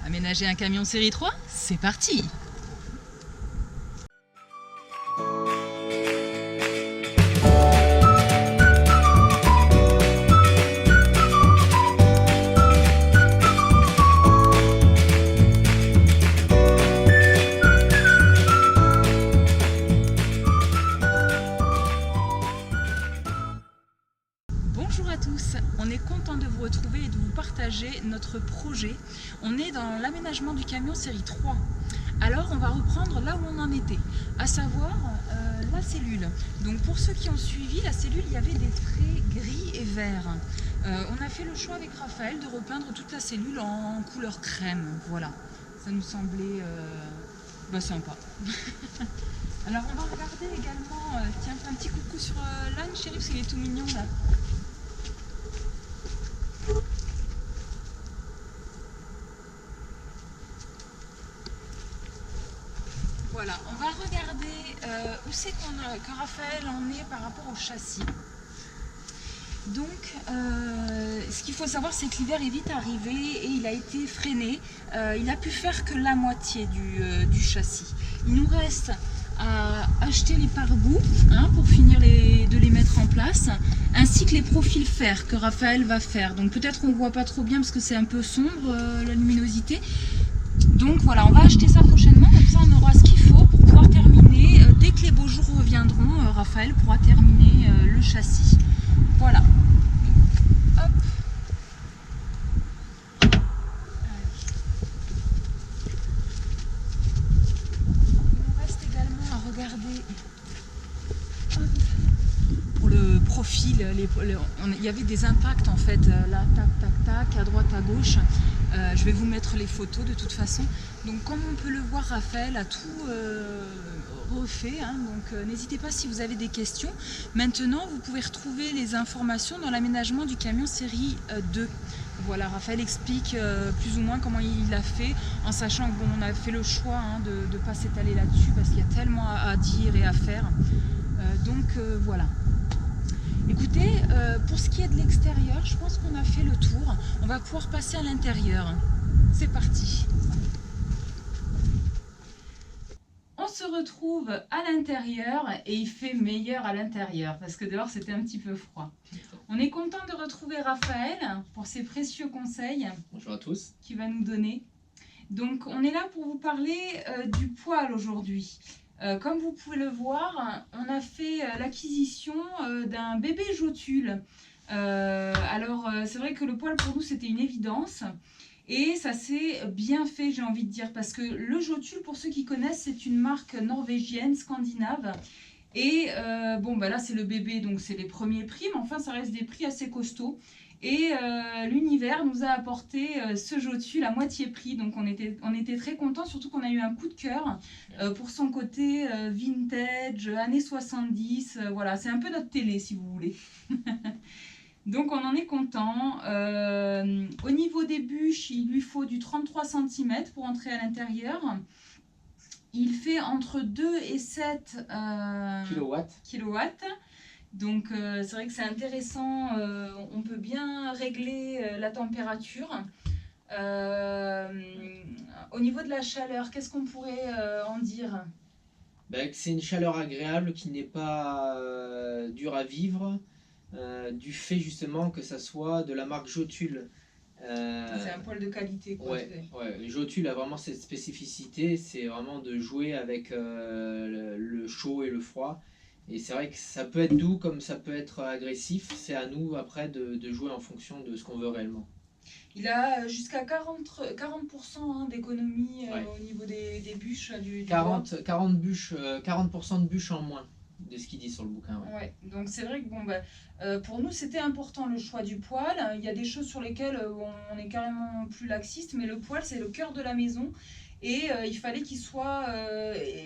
Aménager un camion série 3, c'est parti! Bonjour à tous, on est content de vous retrouver et de vous partager notre projet. On est dans l'aménagement du camion série 3. Alors on va reprendre là où on en était, à savoir la cellule. Donc pour ceux qui ont suivi la cellule, il y avait des traits gris et verts. On a fait le choix avec Raphaël de repeindre toute la cellule en couleur crème. Voilà, ça nous semblait sympa. Alors on va regarder également, tiens, fais un petit coucou sur l'âne chérie parce qu'il est tout mignon là. Voilà, on va regarder où c'est que Raphaël en est par rapport au châssis. Donc, ce qu'il faut savoir, c'est que l'hiver est vite arrivé et il a été freiné. Il a pu faire que la moitié du châssis. Il nous reste à acheter les pare-boues pour finir de les mettre en place, ainsi que les profils fer que Raphaël va faire. Donc peut-être on ne voit pas trop bien parce que c'est un peu sombre la luminosité. Donc voilà, on va acheter ça prochainement, comme ça on aura ce qu'il faut pour pouvoir terminer. Dès que les beaux jours reviendront, Raphaël pourra terminer le châssis. Voilà. Hop. Il nous reste également à regarder pour le profil. Il y avait des impacts en fait, là, tac, tac, tac, à droite, à gauche. Je vais vous mettre les photos de toute façon. Donc comme on peut le voir, Raphaël a tout refait. Donc n'hésitez pas si vous avez des questions. Maintenant, vous pouvez retrouver les informations dans l'aménagement du camion série 2. Voilà, Raphaël explique plus ou moins comment il a fait, en sachant que bon, on a fait le choix de ne pas s'étaler là-dessus parce qu'il y a tellement à dire et à faire. Voilà. Écoutez, pour ce qui est de l'extérieur, je pense qu'on a fait le tour. On va pouvoir passer à l'intérieur. C'est parti. On se retrouve à l'intérieur et il fait meilleur à l'intérieur parce que dehors c'était un petit peu froid. On est content de retrouver Raphaël pour ses précieux conseils. Bonjour à tous. Qu'il va nous donner. Donc on est là pour vous parler du poêle aujourd'hui. Comme vous pouvez le voir, on a fait l'acquisition d'un bébé Jotule. C'est vrai que le poêle pour nous c'était une évidence et ça s'est bien fait, j'ai envie de dire, parce que le Jotule, pour ceux qui connaissent, c'est une marque norvégienne, scandinave. Et là c'est le bébé, donc c'est les premiers prix, mais enfin ça reste des prix assez costauds. Et l'univers nous a apporté ce Jotule à moitié prix, donc on était très contents, surtout qu'on a eu un coup de cœur pour son côté vintage, années 70, voilà, c'est un peu notre télé si vous voulez. Donc on en est content. Au niveau des bûches, il lui faut du 33 cm pour entrer à l'intérieur. Il fait entre 2 et 7 kilowatts. Donc c'est vrai que c'est intéressant, on peut bien régler la température. Au niveau de la chaleur, qu'est-ce qu'on pourrait en dire? C'est une chaleur agréable qui n'est pas dure à vivre, du fait justement que ça soit de la marque Jotule. C'est un poêle de qualité, quoi. Ouais. Jotule a vraiment cette spécificité, c'est vraiment de jouer avec le chaud et le froid. Et c'est vrai que ça peut être doux comme ça peut être agressif. C'est à nous après de jouer en fonction de ce qu'on veut réellement. Il a jusqu'à 40% hein, d'économie Ouais. au niveau des bûches du bois. 40 bûches, 40% de bûches en moins de ce qu'il dit sur le bouquin. Ouais. Ouais, donc c'est vrai que bon, pour nous c'était important le choix du poêle. Il y a des choses sur lesquelles on est carrément plus laxiste, mais le poêle c'est le cœur de la maison et il fallait qu'il soit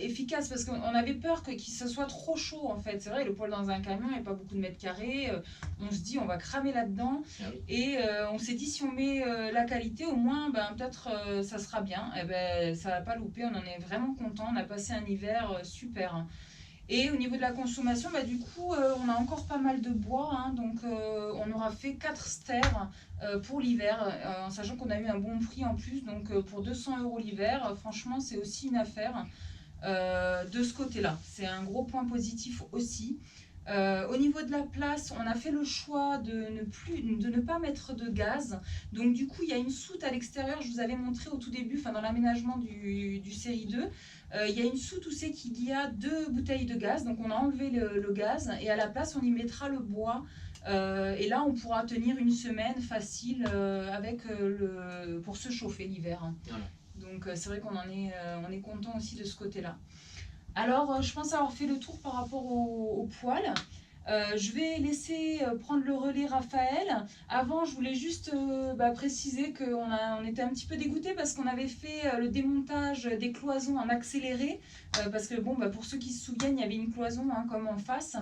efficace parce qu'on avait peur qu'il se soit trop chaud en fait. C'est vrai, le poêle dans un camion, il n'y a pas beaucoup de mètres carrés. On se dit on va cramer là-dedans Ah oui. et on s'est dit si on met la qualité, au moins peut-être ça sera bien. Et ben ça va pas louper, on en est vraiment content. On a passé un hiver super. Et au niveau de la consommation, du coup, on a encore pas mal de bois, hein, donc on aura fait 4 stères pour l'hiver, en sachant qu'on a eu un bon prix en plus, donc pour 200 € l'hiver, franchement, c'est aussi une affaire de ce côté-là. C'est un gros point positif aussi. Au niveau de la place, on a fait le choix de ne pas mettre de gaz. Donc du coup, il y a une soute à l'extérieur. Je vous avais montré au tout début, dans l'aménagement du série 2. Il y a une soute où c'est qu'il y a 2 bouteilles de gaz. Donc on a enlevé le gaz et à la place, on y mettra le bois. Et là, on pourra tenir une semaine facile pour se chauffer l'hiver. Voilà. Donc c'est vrai qu'on on est content aussi de ce côté-là. Alors, je pense avoir fait le tour par rapport au poêle. Je vais laisser prendre le relais Raphaël. Avant, je voulais juste préciser qu'on était un petit peu dégoûtés parce qu'on avait fait le démontage des cloisons en accéléré. Parce que, pour ceux qui se souviennent, il y avait une cloison comme en face.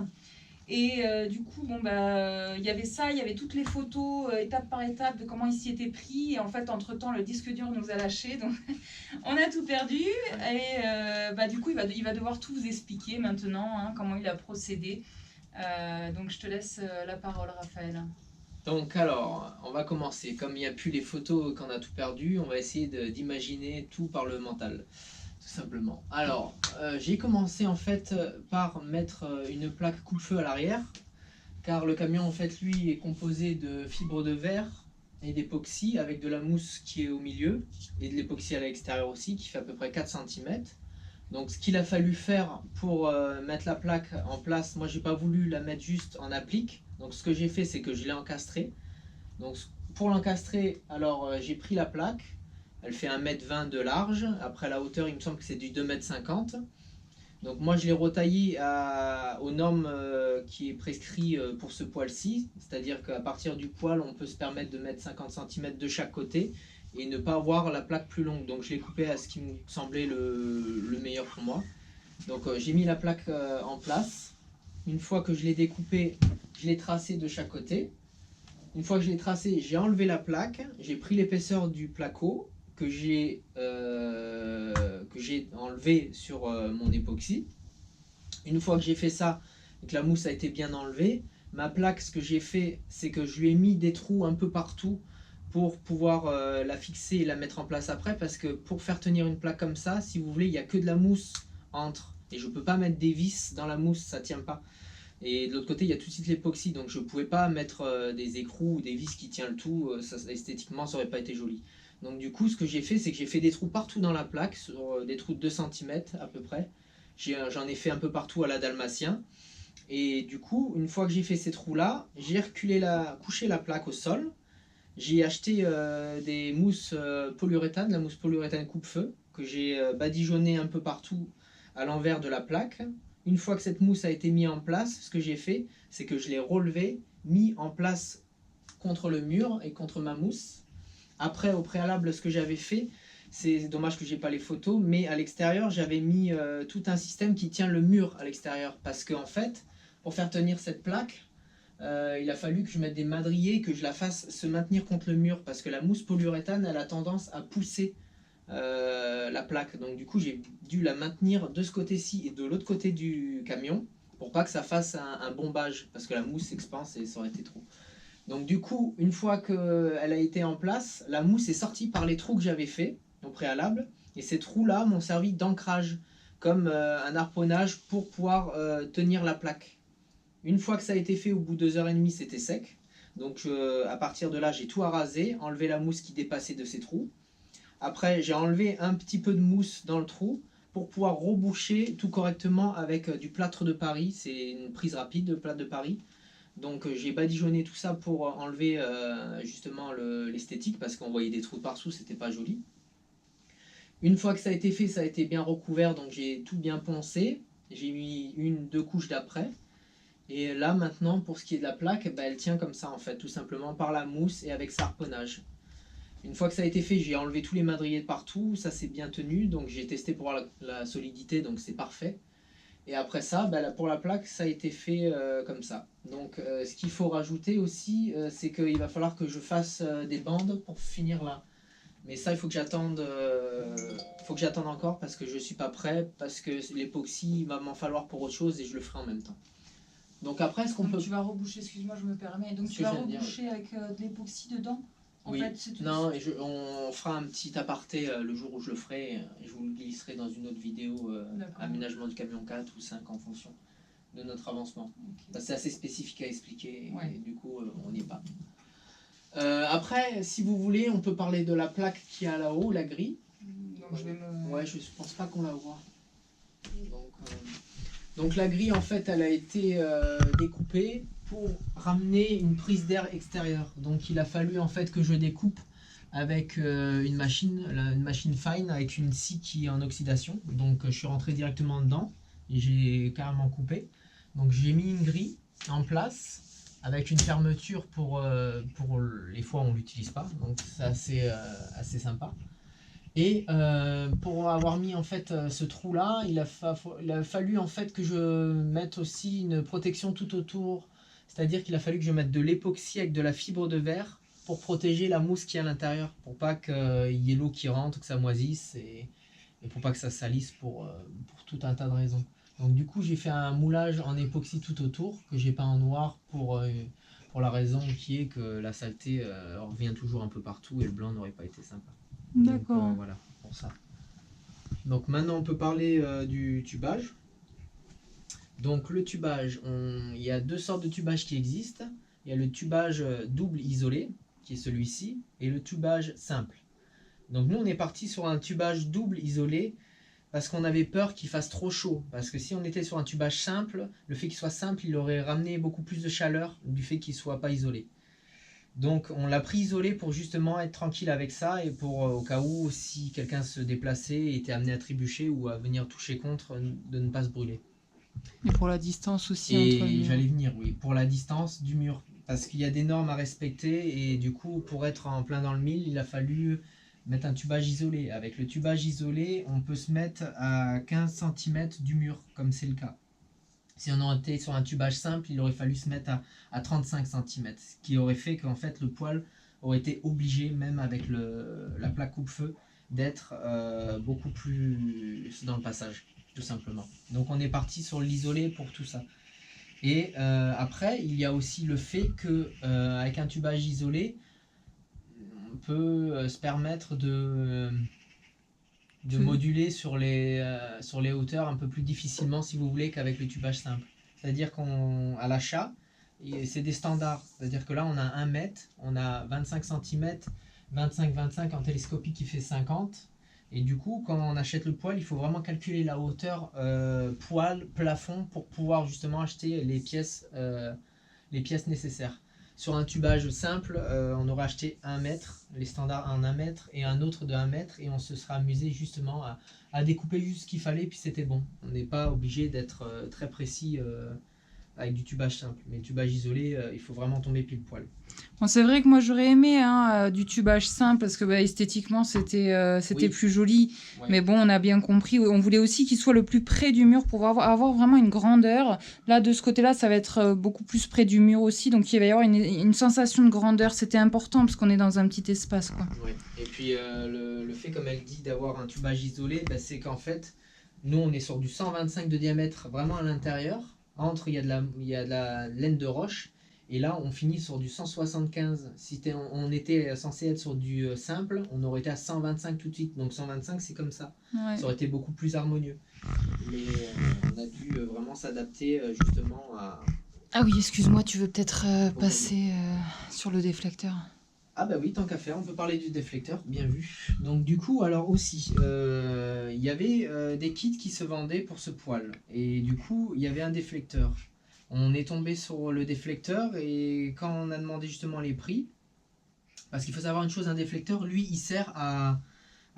Et du coup, il y avait ça, il y avait toutes les photos étape par étape de comment il s'y était pris. Et en fait, entre-temps, le disque dur nous a lâchés. Donc, on a tout perdu. Et du coup, il va devoir tout vous expliquer maintenant, comment il a procédé. Donc, je te laisse la parole, Raphaël. Donc alors, on va commencer. Comme il n'y a plus les photos qu'on a tout perdu, on va essayer d'imaginer tout par le mental. Tout simplement. Alors, j'ai commencé en fait par mettre une plaque coupe-feu à l'arrière, car le camion en fait lui est composé de fibres de verre et d'époxy avec de la mousse qui est au milieu et de l'époxy à l'extérieur aussi qui fait à peu près 4 cm. Donc ce qu'il a fallu faire pour mettre la plaque en place, moi j'ai pas voulu la mettre juste en applique. Donc ce que j'ai fait c'est que je l'ai encastrée. Donc pour l'encastrer, alors j'ai pris la plaque. Elle fait 1,20 m de large. Après la hauteur, il me semble que c'est du 2,50 m. Donc moi je l'ai retaillé aux normes qui est prescrit pour ce poêle-ci. C'est-à-dire qu'à partir du poêle, on peut se permettre de mettre 50 cm de chaque côté et ne pas avoir la plaque plus longue. Donc je l'ai coupé à ce qui me semblait le meilleur pour moi. Donc j'ai mis la plaque en place. Une fois que je l'ai découpée, je l'ai tracée de chaque côté. Une fois que je l'ai tracée, j'ai enlevé la plaque. J'ai pris l'épaisseur du placo que j'ai enlevé sur mon époxy. Une fois que j'ai fait ça et que la mousse a été bien enlevée, ma plaque, ce que j'ai fait, c'est que je lui ai mis des trous un peu partout pour pouvoir la fixer et la mettre en place après, parce que pour faire tenir une plaque comme ça, si vous voulez, il n'y a que de la mousse entre, et je ne peux pas mettre des vis dans la mousse, ça ne tient pas. Et de l'autre côté, il y a tout de suite l'époxy, donc je ne pouvais pas mettre des écrous ou des vis qui tiennent le tout, esthétiquement ça n'aurait pas été joli. Donc du coup, ce que j'ai fait, c'est que j'ai fait des trous partout dans la plaque, sur des trous de 2 cm à peu près. J'en ai fait un peu partout à la dalmatien. Et du coup, une fois que j'ai fait ces trous-là, j'ai couché la plaque au sol. J'ai acheté des mousses polyuréthane, la mousse polyuréthane coupe-feu, que j'ai badigeonnée un peu partout à l'envers de la plaque. Une fois que cette mousse a été mise en place, ce que j'ai fait, c'est que je l'ai relevée, mis en place contre le mur et contre ma mousse. Après, au préalable, ce que j'avais fait, c'est dommage que j'ai pas les photos, mais à l'extérieur, j'avais mis tout un système qui tient le mur à l'extérieur. Parce qu'en fait, pour faire tenir cette plaque, il a fallu que je mette des madriers, que je la fasse se maintenir contre le mur. Parce que la mousse polyuréthane, elle a tendance à pousser la plaque. Donc du coup, j'ai dû la maintenir de ce côté-ci et de l'autre côté du camion, pour pas que ça fasse un bombage. Parce que la mousse s'expanse et ça aurait été trop. Donc du coup, une fois qu'elle a été en place, la mousse est sortie par les trous que j'avais fait au préalable. Et ces trous-là m'ont servi d'ancrage, comme un harponnage pour pouvoir tenir la plaque. Une fois que ça a été fait, au bout de 2h30, c'était sec. Donc à partir de là, j'ai tout arasé, enlevé la mousse qui dépassait de ces trous. Après, j'ai enlevé un petit peu de mousse dans le trou pour pouvoir reboucher tout correctement avec du plâtre de Paris. C'est une prise rapide de plâtre de Paris. Donc j'ai badigeonné tout ça pour enlever justement l'esthétique, parce qu'on voyait des trous partout, c'était pas joli. Une fois que ça a été fait, ça a été bien recouvert, donc j'ai tout bien poncé. J'ai mis 1-2 couches d'après. Et là maintenant, pour ce qui est de la plaque, bah, elle tient comme ça en fait, tout simplement par la mousse et avec sa harponnage. Une fois que ça a été fait, j'ai enlevé tous les madriers de partout, ça s'est bien tenu, donc j'ai testé pour voir la solidité, donc c'est parfait. Et après ça, bah, pour la plaque, ça a été fait comme ça. Donc ce qu'il faut rajouter aussi, c'est qu'il va falloir que je fasse des bandes pour finir là. Mais ça, il faut que j'attende encore parce que je suis pas prêt, parce que l'époxy, il va m'en falloir pour autre chose et je le ferai en même temps. Donc après, est-ce qu'on peut... Tu vas reboucher, excuse-moi, je me permets. Donc tu vas reboucher avec de l'époxy dedans. En oui. fait, c'est tout. Non, et on fera un petit aparté le jour où je le ferai. Et je vous le glisserai dans une autre vidéo, aménagement du camion 4 ou 5 en fonction de notre avancement. Okay. C'est assez spécifique à expliquer, ouais. Et du coup, on n'y est pas. Après, si vous voulez, on peut parler de la plaque qui est là-haut, la grille. Donc, je vais me... Ouais, je pense pas qu'on la voit. Donc la grille, en fait, elle a été découpée pour ramener une prise d'air extérieure. Donc il a fallu en fait que je découpe avec une machine fine avec une scie qui est en oxydation. Donc je suis rentré directement dedans et j'ai carrément coupé. Donc j'ai mis une grille en place avec une fermeture pour les fois où on ne l'utilise pas. Donc c'est assez sympa. Et pour avoir mis en fait ce trou là, il a fallu en fait que je mette aussi une protection tout autour. C'est-à-dire qu'il a fallu que je mette de l'époxy avec de la fibre de verre pour protéger la mousse qui est à l'intérieur, pour pas qu'il y ait l'eau qui rentre, que ça moisisse et pour pas que ça salisse pour tout un tas de raisons. Donc du coup j'ai fait un moulage en époxy tout autour que j'ai peint en noir pour la raison qui est que la saleté revient toujours un peu partout et le blanc n'aurait pas été sympa. D'accord. Voilà pour ça. Donc maintenant on peut parler du tubage. Donc le tubage, il y a deux sortes de tubage qui existent. Il y a le tubage double isolé, qui est celui-ci, et le tubage simple. Donc nous on est parti sur un tubage double isolé parce qu'on avait peur qu'il fasse trop chaud. Parce que si on était sur un tubage simple, le fait qu'il soit simple, il aurait ramené beaucoup plus de chaleur du fait qu'il ne soit pas isolé. Donc on l'a pris isolé pour justement être tranquille avec ça et pour au cas où si quelqu'un se déplaçait et était amené à trébucher ou à venir toucher contre, de ne pas se brûler. Et pour la distance aussi entre les murs. J'allais venir, oui, pour la distance du mur. Parce qu'il y a des normes à respecter et du coup, pour être en plein dans le mille, il a fallu mettre un tubage isolé. Avec le tubage isolé, on peut se mettre à 15 cm du mur, comme c'est le cas. Si on était sur un tubage simple, il aurait fallu se mettre à 35 cm. Ce qui aurait fait qu'en fait, le poêle aurait été obligé, même avec la plaque coupe-feu, d'être beaucoup plus dans le passage. Tout simplement. Donc on est parti sur l'isolé pour tout ça. Et après, il y a aussi le fait que avec un tubage isolé, on peut se permettre de moduler sur les hauteurs un peu plus difficilement, si vous voulez, qu'avec le tubage simple. C'est-à-dire qu'à l'achat, c'est des standards. C'est-à-dire que là, on a 1 mètre, on a 25 cm, 25-25 en télescopique qui fait 50. Et du coup, quand on achète le poêle, il faut vraiment calculer la hauteur poêle, plafond, pour pouvoir justement acheter les pièces nécessaires. Sur un tubage simple, on aurait acheté 1 mètre, les standards en 1 mètre, et un autre de 1 mètre, et on se sera amusé justement à découper juste ce qu'il fallait, puis c'était bon. On n'est pas obligé d'être très précis avec du tubage simple. Mais le tubage isolé, il faut vraiment tomber pile poil. Bon, c'est vrai que moi j'aurais aimé du tubage simple parce que esthétiquement c'était oui. Plus joli. Ouais. Mais bon, on a bien compris. On voulait aussi qu'il soit le plus près du mur pour avoir vraiment une grandeur. Là, de ce côté-là, ça va être beaucoup plus près du mur aussi. Donc il va y avoir une sensation de grandeur. C'était important parce qu'on est dans un petit espace, quoi. Ouais. Et puis le fait, comme elle dit, d'avoir un tubage isolé, c'est qu'en fait, nous on est sur du 125 de diamètre vraiment à l'intérieur. Entre, il y a de la laine de roche. Et là, on finit sur du 175. Si on était censé être sur du simple, on aurait été à 125 tout de suite. Donc 125, c'est comme ça. Ouais. Ça aurait été beaucoup plus harmonieux. Mais on a dû vraiment s'adapter justement à... Ah oui, excuse-moi, tu veux peut-être passer sur le déflecteur? Ah bah oui, tant qu'à faire, on peut parler du déflecteur, bien vu. Donc du coup, alors aussi, il y avait des kits qui se vendaient pour ce poêle. Et du coup, il y avait un déflecteur. On est tombé sur le déflecteur et quand on a demandé justement les prix, parce qu'il faut savoir une chose, un déflecteur, lui, il sert à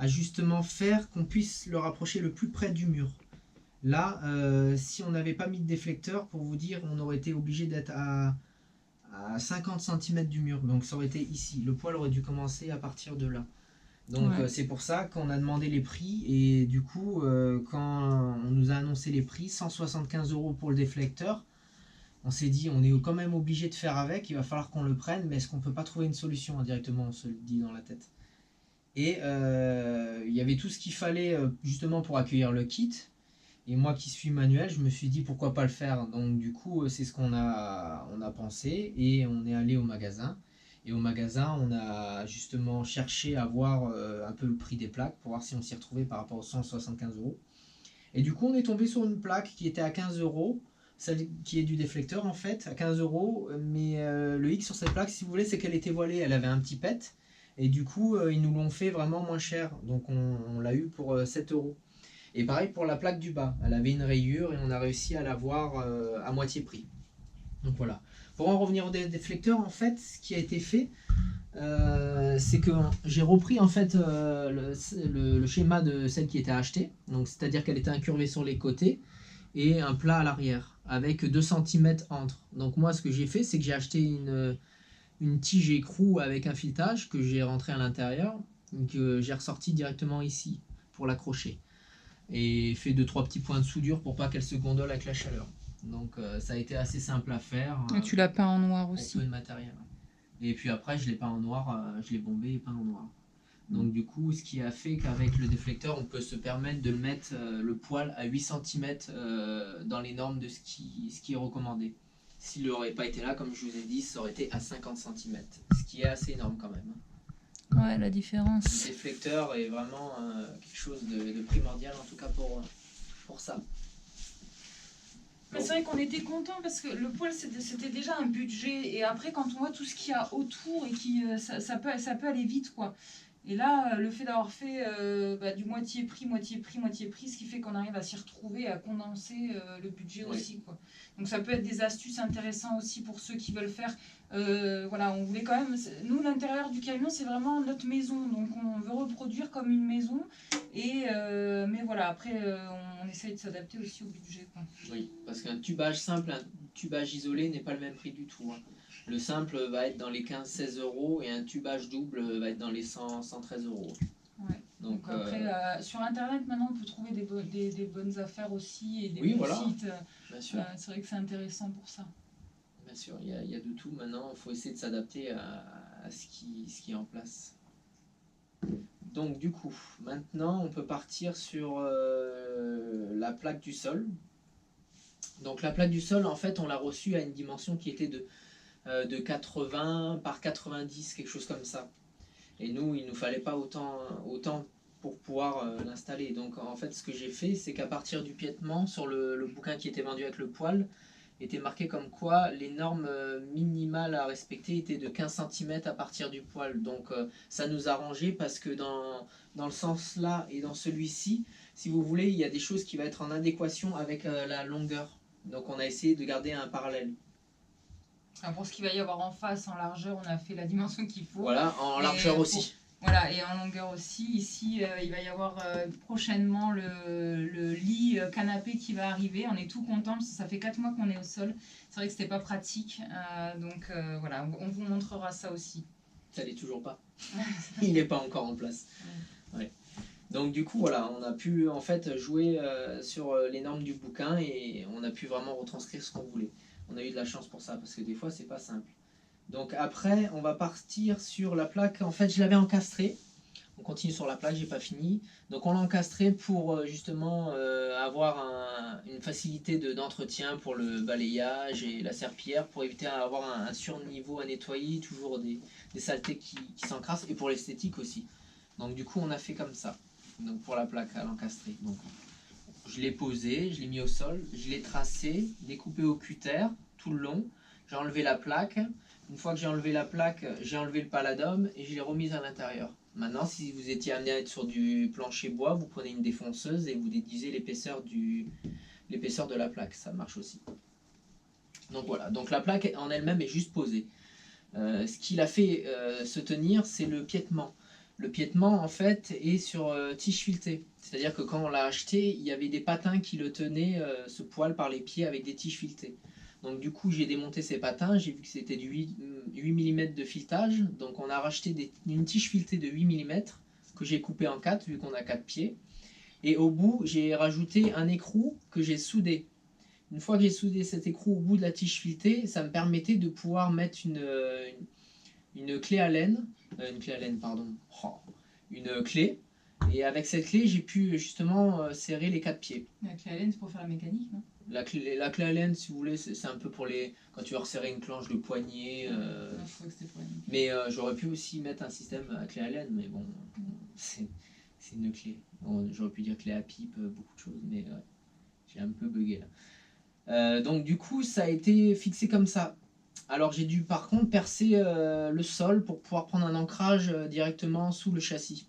justement faire qu'on puisse le rapprocher le plus près du mur. Là, si on n'avait pas mis de déflecteur, pour vous dire, on aurait été obligé d'être à 50 cm du mur. Donc ça aurait été ici. Le poil aurait dû commencer à partir de là. Donc Ouais. c'est pour ça qu'on a demandé les prix. Et du coup, quand on nous a annoncé les prix, 175 € pour le déflecteur, on s'est dit, on est quand même obligé de faire avec, il va falloir qu'on le prenne, mais est-ce qu'on peut pas trouver une solution indirectement, on se le dit dans la tête. Et il y avait tout ce qu'il fallait justement pour accueillir le kit. Et moi qui suis manuel, je me suis dit pourquoi pas le faire. Donc du coup, c'est ce qu'on a pensé et on est allé au magasin. Et au magasin, on a justement cherché à voir un peu le prix des plaques pour voir si on s'y retrouvait par rapport aux 175 €. Et du coup, on est tombé sur une plaque qui était à 15 €, celle qui est du déflecteur en fait, à 15 €. Mais le hic sur cette plaque, si vous voulez, c'est qu'elle était voilée, elle avait un petit pet. Et du coup, ils nous l'ont fait vraiment moins cher. Donc on l'a eu pour 7 €. Et pareil pour la plaque du bas, elle avait une rayure et on a réussi à l'avoir à moitié prix. Donc voilà. Pour en revenir au déflecteur, en fait, ce qui a été fait, c'est que j'ai repris en fait le schéma de celle qui était achetée. Donc c'est-à-dire qu'elle était incurvée sur les côtés et un plat à l'arrière avec 2 cm entre. Donc moi, ce que j'ai fait, c'est que j'ai acheté une tige écrou avec un filetage que j'ai rentré à l'intérieur, que j'ai ressorti directement ici pour l'accrocher. Et fait 2-3 petits points de soudure pour pas qu'elle se gondole avec la chaleur. Donc ça a été assez simple à faire Et tu l'as peint en noir pour aussi. peu de matériel. Et puis après je l'ai peint en noir, je l'ai bombé et peint en noir. Donc du coup ce qui a fait qu'avec le déflecteur on peut se permettre de mettre le poil à 8 cm dans les normes de ce qui est recommandé. S'il n'aurait pas été là, comme je vous ai dit, ça aurait été à 50 cm, ce qui est assez énorme quand même. Ouais, la Le différence. déflecteur est vraiment quelque chose de primordial, en tout cas pour ça. Mais c'est vrai qu'on était content parce que le poil c'était déjà un budget et après quand on voit tout ce qu'il y a autour et ça peut aller vite quoi. Et là le fait d'avoir fait du moitié prix, moitié prix, moitié prix, ce qui fait qu'on arrive à s'y retrouver et à condenser le budget Oui. aussi quoi. Donc ça peut être des astuces intéressantes aussi pour ceux qui veulent faire. Voilà, on voulait quand même. Nous l'intérieur du camion c'est vraiment notre maison donc on veut reproduire comme une maison. Mais voilà, après, on essaye de s'adapter aussi au budget. Quoi. Oui, parce qu'un tubage simple, un tubage isolé n'est pas le même prix du tout. Hein. Le simple va être dans les 15-16 € et un tubage double va être dans les 100-113 €. Ouais. Donc après, sur Internet, maintenant, on peut trouver des bonnes affaires aussi et des oui, bons voilà, sites. Bien sûr. C'est vrai que c'est intéressant pour ça. Bien sûr, il y a de tout maintenant. Il faut essayer de s'adapter à ce qui est en place. Donc du coup, maintenant on peut partir sur la plaque du sol. Donc la plaque du sol, en fait, on l'a reçue à une dimension qui était de 80 par 90, quelque chose comme ça. Et nous, il ne nous fallait pas autant pour pouvoir l'installer. Donc en fait, ce que j'ai fait, c'est qu'à partir du piétement, sur le bouquin qui était vendu avec le poil, était marqué comme quoi les normes minimales à respecter étaient de 15 cm à partir du poil. Donc ça nous a arrangé parce que dans le sens là et dans celui-ci, si vous voulez, il y a des choses qui vont être en adéquation avec la longueur. Donc on a essayé de garder un parallèle. Alors pour ce qu'il va y avoir en face, en largeur, on a fait la dimension qu'il faut. Voilà, en largeur aussi. Voilà, et en longueur aussi. Ici, il va y avoir prochainement le lit canapé qui va arriver. On est tout content parce que ça fait 4 mois qu'on est au sol. C'est vrai que c'était pas pratique. Donc voilà, on vous montrera ça aussi. Ça l'est toujours pas. Il n'est pas encore en place. Ouais. Donc du coup, voilà, on a pu en fait jouer sur les normes du bouquin et on a pu vraiment retranscrire ce qu'on voulait. On a eu de la chance pour ça parce que des fois, c'est pas simple. Donc après, on va partir sur la plaque. En fait, je l'avais encastrée. On continue sur la plaque, j'ai pas fini. Donc on l'a encastrée pour justement avoir une facilité d'entretien pour le balayage et la serpillière pour éviter d'avoir un surniveau à nettoyer, toujours des saletés qui s'encrassent et pour l'esthétique aussi. Donc du coup, on a fait comme ça. Donc pour la plaque à l'encastrer. Donc je l'ai posé, je l'ai mis au sol, je l'ai tracé, découpé au cutter tout le long. J'ai enlevé la plaque. Une fois que j'ai enlevé la plaque, j'ai enlevé le paladum et je l'ai remise à l'intérieur. Maintenant, si vous étiez amené à être sur du plancher bois, vous prenez une défonceuse et vous déduisez l'épaisseur de la plaque. Ça marche aussi. Donc voilà, donc la plaque en elle-même est juste posée. Ce qui l'a fait se tenir, c'est le piétement. Le piétement, en fait, est sur tige filetée. C'est-à-dire que quand on l'a acheté, il y avait des patins qui le tenaient, ce poêle, par les pieds avec des tiges filetées. Donc du coup, j'ai démonté ces patins, j'ai vu que c'était du 8 mm de filetage. Donc on a racheté une tige filetée de 8 mm que j'ai coupée en 4, vu qu'on a 4 pieds. Et au bout, j'ai rajouté un écrou que j'ai soudé. Une fois que j'ai soudé cet écrou au bout de la tige filetée, ça me permettait de pouvoir mettre une clé Allen, pardon, une clé. Et avec cette clé, j'ai pu justement serrer les 4 pieds. La clé Allen, c'est pour faire la mécanique, non? La clé Allen, si vous voulez, c'est un peu pour les quand tu veux resserrer une planche de poignée. Non, je crois que c'était pour la mécanique. Mais j'aurais pu aussi mettre un système à clé Allen, mais bon, c'est une clé. Bon, j'aurais pu dire clé à pipe, beaucoup de choses, mais j'ai un peu bugué là. Donc du coup, ça a été fixé comme ça. Alors j'ai dû par contre percer le sol pour pouvoir prendre un ancrage directement sous le châssis.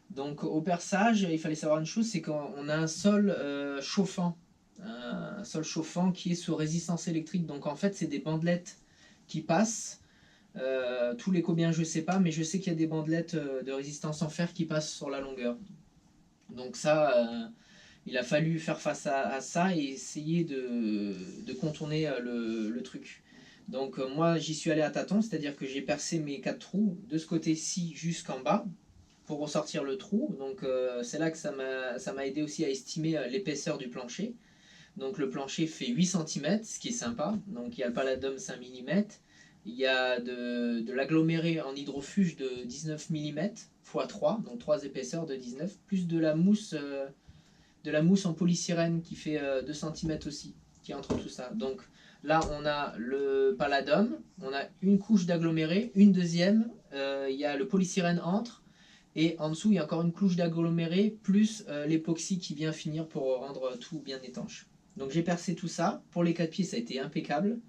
Donc au perçage, il fallait savoir une chose, c'est qu'on a un sol chauffant. Un sol chauffant qui est sous résistance électrique. Donc en fait, c'est des bandelettes qui passent. Tous les combien je sais pas, mais je sais qu'il y a des bandelettes de résistance en fer qui passent sur la longueur. Donc ça, il a fallu faire face à ça et essayer de contourner le truc. Donc moi j'y suis allé à tâtons, c'est-à-dire que j'ai percé mes 4 trous de ce côté-ci jusqu'en bas pour ressortir le trou. Donc c'est là que ça m'a aidé aussi à estimer l'épaisseur du plancher. Donc le plancher fait 8 cm, ce qui est sympa. Donc il y a le palladium 5 mm, il y a de l'aggloméré en hydrofuge de 19 mm x 3, donc 3 épaisseurs de 19, plus de la mousse en polystyrène qui fait 2 cm aussi, qui est entre tout ça. Donc là, on a le palladium, on a une couche d'aggloméré, une deuxième, il y a le polystyrène entre, et en dessous, il y a encore une couche d'aggloméré, plus l'époxy qui vient finir pour rendre tout bien étanche. Donc j'ai percé tout ça. Pour les 4 pieds, ça a été impeccable.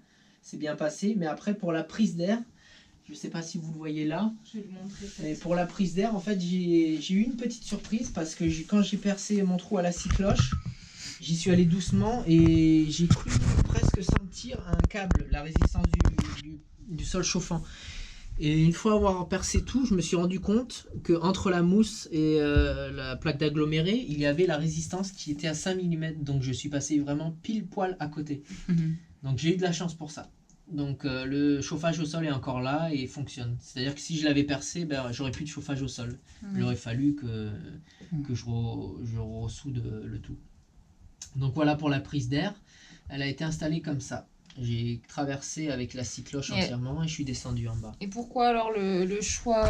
C'est bien passé. Mais après, pour la prise d'air, je ne sais pas si vous le voyez là. Je vais le montrer. Mais pour la prise d'air, en fait, j'ai eu une petite surprise parce que quand j'ai percé mon trou à la scie cloche, j'y suis allé doucement et j'ai cru presque sentir un câble, la résistance du sol chauffant. Et une fois avoir percé tout, je me suis rendu compte qu'entre la mousse et la plaque d'aggloméré, il y avait la résistance qui était à 5 mm. Donc je suis passé vraiment pile poil à côté. Donc j'ai eu de la chance pour ça. Donc le chauffage au sol est encore là et fonctionne. C'est-à-dire que si je l'avais percé, ben, j'aurais plus de chauffage au sol. Il aurait fallu que je ressoude le tout. Donc voilà pour la prise d'air. Elle a été installée comme ça. J'ai traversé avec la scie cloche entièrement et je suis descendu en bas. Et pourquoi alors le choix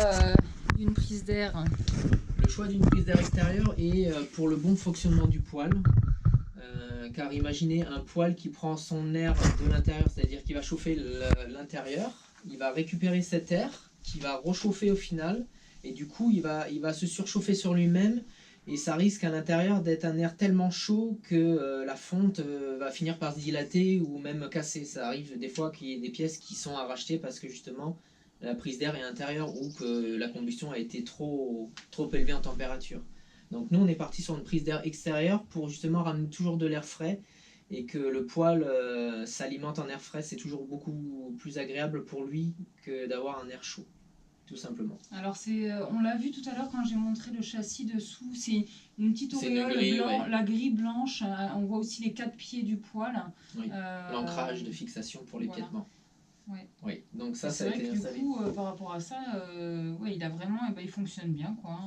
d'une prise d'air? Le choix d'une prise d'air extérieure est pour le bon fonctionnement du poêle. Car imaginez un poêle qui prend son air de l'intérieur, c'est-à-dire qu'il va chauffer l'intérieur, il va récupérer cet air qui va rechauffer au final, et du coup il va se surchauffer sur lui-même, et ça risque à l'intérieur d'être un air tellement chaud que la fonte va finir par se dilater ou même casser. Ça arrive des fois qu'il y ait des pièces qui sont à racheter parce que justement la prise d'air est intérieure ou que la combustion a été trop élevée en température. Donc nous on est parti sur une prise d'air extérieure pour justement ramener toujours de l'air frais et que le poêle s'alimente en air frais. C'est toujours beaucoup plus agréable pour lui que d'avoir un air chaud, tout simplement. Alors on l'a vu tout à l'heure quand j'ai montré le châssis dessous, c'est une petite auréole grille, blanc, la grille blanche, on voit aussi les 4 pieds du poêle. Oui. L'ancrage de fixation pour les piétements. Ouais. Oui, donc ça a été installé. Du coup, par rapport à ça, il a vraiment, il fonctionne bien, quoi.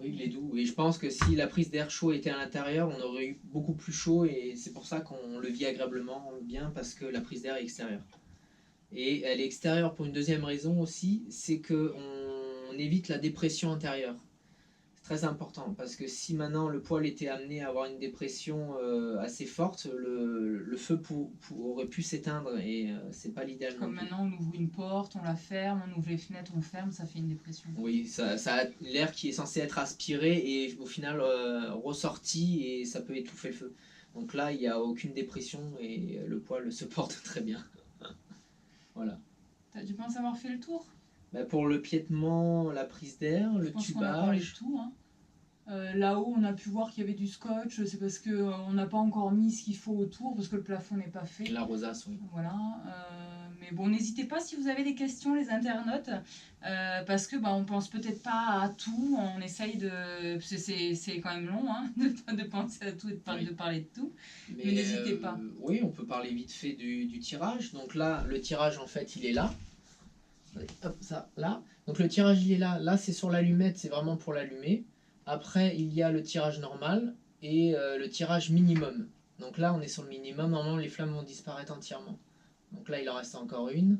Oui, il est doux. Et je pense que si la prise d'air chaud était à l'intérieur, on aurait eu beaucoup plus chaud et c'est pour ça qu'on le vit agréablement bien parce que la prise d'air est extérieure. Et elle est extérieure pour une deuxième raison aussi, c'est qu'on évite la dépression intérieure. C'est très important parce que si maintenant le poêle était amené à avoir une dépression assez forte, le feu aurait pu s'éteindre et c'est pas l'idéal. Comme maintenant on ouvre une porte, on la ferme, on ouvre les fenêtres, on ferme, ça fait une dépression. Oui, ça a l'air qui est censé être aspiré et au final ressorti et ça peut étouffer le feu. Donc là il n'y a aucune dépression et le poêle se porte très bien. Voilà. Tu penses avoir fait le tour? Pour le piétement, la prise d'air, le tubage. On a parlé de tout, hein. Là-haut, on a pu voir qu'il y avait du scotch. C'est parce qu'on n'a pas encore mis ce qu'il faut autour, parce que le plafond n'est pas fait. La rosace, oui. Voilà. Mais bon, n'hésitez pas si vous avez des questions, les internautes, parce que on pense peut-être pas à tout. On essaye de... C'est quand même long hein, de penser à tout et de parler de tout. Mais n'hésitez pas. Oui, on peut parler vite fait du tirage. Donc là, le tirage, en fait, il est là. Hop, ça, là. Donc le tirage, il est là. Là, c'est sur l'allumette, c'est vraiment pour l'allumer. Après, il y a le tirage normal et le tirage minimum. Donc là, on est sur le minimum. Normalement, les flammes vont disparaître entièrement. Donc là, il en reste encore une.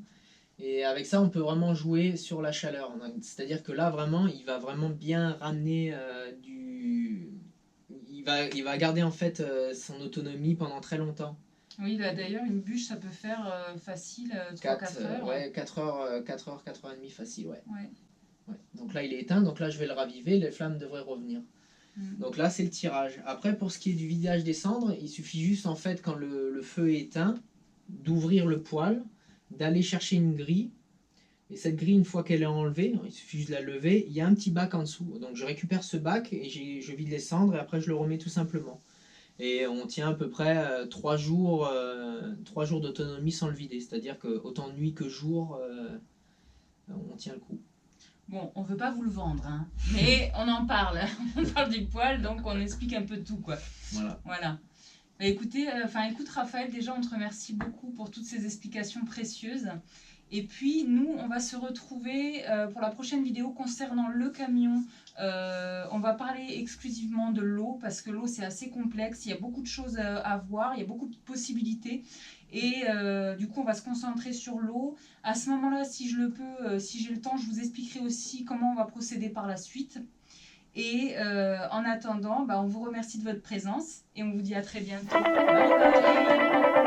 Et avec ça, on peut vraiment jouer sur la chaleur. C'est-à-dire que là, vraiment, il va vraiment bien ramener du... Il va garder en fait son autonomie pendant très longtemps. Oui, là d'ailleurs, une bûche, ça peut faire facile 3-4 heures. Ouais, 4 heures, 4h30 facile, ouais. Ouais. Donc là, il est éteint, donc là, je vais le raviver, les flammes devraient revenir. Donc là, c'est le tirage. Après, pour ce qui est du vidage des cendres, il suffit juste, en fait, quand le feu est éteint, d'ouvrir le poêle, d'aller chercher une grille. Et cette grille, une fois qu'elle est enlevée, il suffit juste de la lever, il y a un petit bac en dessous. Donc je récupère ce bac et je vide les cendres et après je le remets tout simplement. Et on tient à peu près 3 jours, 3 jours d'autonomie sans le vider. C'est-à-dire que autant nuit que jour, on tient le coup. Bon, on veut pas vous le vendre, hein, mais on en parle. On parle du poêle, donc on explique un peu tout, quoi. Voilà. Bah, écoute Raphaël, déjà on te remercie beaucoup pour toutes ces explications précieuses. Et puis nous, on va se retrouver pour la prochaine vidéo concernant le camion. On va parler exclusivement de l'eau parce que l'eau c'est assez complexe, il y a beaucoup de choses à voir, il y a beaucoup de possibilités. Et du coup, on va se concentrer sur l'eau. À ce moment-là, si je le peux, si j'ai le temps, je vous expliquerai aussi comment on va procéder par la suite. Et en attendant, on vous remercie de votre présence et on vous dit à très bientôt. Bye bye.